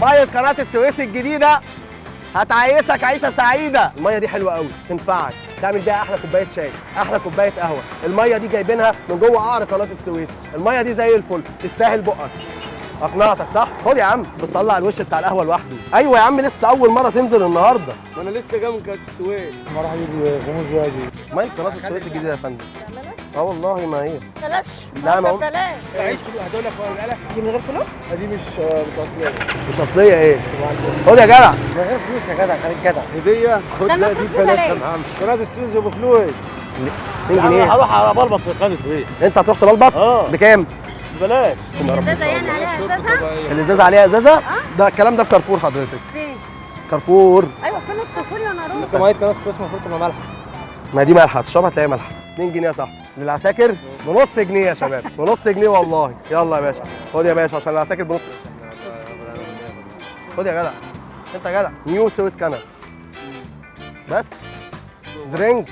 ميه قناه السويس الجديده هتعيشك عيشه سعيده. الميه دي حلوه قوي، تنفعك تعمل بيها احلى كوبايه شاي، احلى كوبايه قهوه. الميه دي جايبينها من جوه قعر قناه السويس. الميه دي زي الفل، تستاهل بقك. اقنعتك صح؟ خد يا عم، بتطلع الوش بتاع القهوه لوحده. ايوه يا عم، لسه اول مره تنزل النهارده. ما انا لسه جاي من قناه السويس. ما راح اجيب غموس واجي. ميه قناه السويس الجديده يا فندم. اه والله ما هي. بلاش. لا ما بلاش. عيش هدول لك ولا دي من غير فلوس؟ دي مش اصليه. مش اصليه ايه؟ خد يا جدع. من غير فلوس يا جدع، خليك جدع. هديه. خد ده لا دي المفروض ببلاش ببلاش. ما معهمش. قناه السويس ابو فلوس. 2 جنيه. هروح على بلبط في قناه السويس. انت هتروح تبلبط؟ بكام؟ ببلاش. الازازه يعني عليها ازازه؟ الازازه عليها ازازه؟ ده الكلام ده في كارفور حضرتك. فين؟ كارفور. ايوه فين الكافور يا ناروح؟ انت ميه قناه السويس المفروض تبقى مالحه. ما دي مالحه، تشربها تلاقيها مالحه. 2 جنيه يا صاحبي. للعساكر بنص جنيه يا شباب، بنص جنيه والله. يلا يا باشا، خد يا باشا عشان العساكر بنص. خد يا جدع. انت يا جدع. نيو سويس كندا. بس درينك.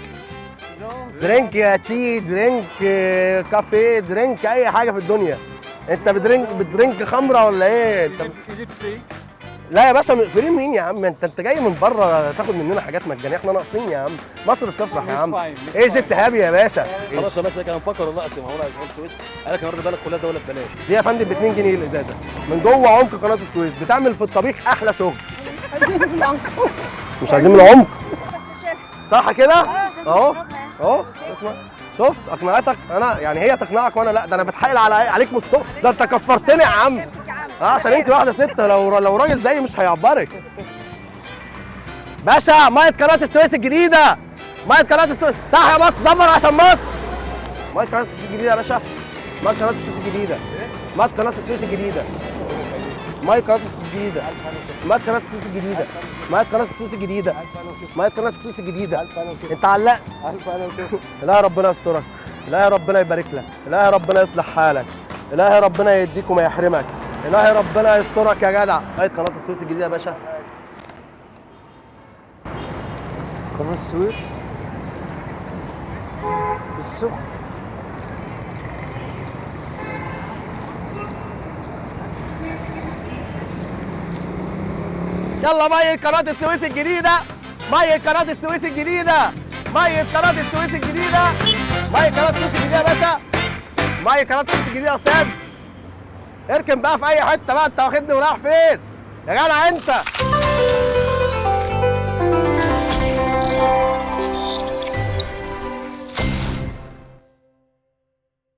درينك يا تي، درينك كافيه، درينك اي حاجه في الدنيا. انت بدرينك خمره ولا ايه؟ انت جبت فري. لا يا باشا، فري مين يا عم؟ انت جاي من بره تاخد مننا حاجات مجانيه، احنا ناقصين يا عم. مصر بتفرح يا عم. ايه جبت هابي يا باشا؟ خلاص يا باشا، كان مفكر والله اصل ما هو شغال السويس. قال لك النهارده بالك كلها دوله ببلاش. دي يا فندم ب 2 جنيه الازازه من جوه عمق قناه السويس، بتعمل في الطبيخ احلى شغل. مش عايزين من العمق صح كده؟ اهو اهو اسمع، شفت اقنعتك انا؟ يعني هي تقنعك وانا لا، ده انا بتحايل عليك من الصبح. ده انت كفرتني يا عم. عشان انت واحده ست، لو راجل زيي مش هيعبرك. باشا ميه قناه السويس الجديده، ميه قناه السويس. تعال يا مصر، زمر عشان مصر. ميه قناه السويس الجديده يا باشا، ميه قناه السويس الجديده، ميه قناه السويس الجديده، ميه قناه السويس الجديده، ميه قناه السويس الجديده، ميه قناه السويس الجديده، ميه قناه السويس الجديده. انت علقت. لا ربنا يسترك، لا ربنا يبارك لك، لا ربنا يصلح حالك، لا ربنا يديك وما يحرمك، لا ربنا يسترك يا جدع. ميه قناه السويس الجديده يا باشا. قناه السويس السخن. يلا ميه قناه السويس الجديده، ميه قناه السويس الجديده، ميه قناه السويس الجديده، ميه قناه السويس الجديده يا باشا، ميه قناه السويس الجديده يا استاذ. اركن بقى في اي حته بقى، انت واخدني ورايح فين يا جدع انت؟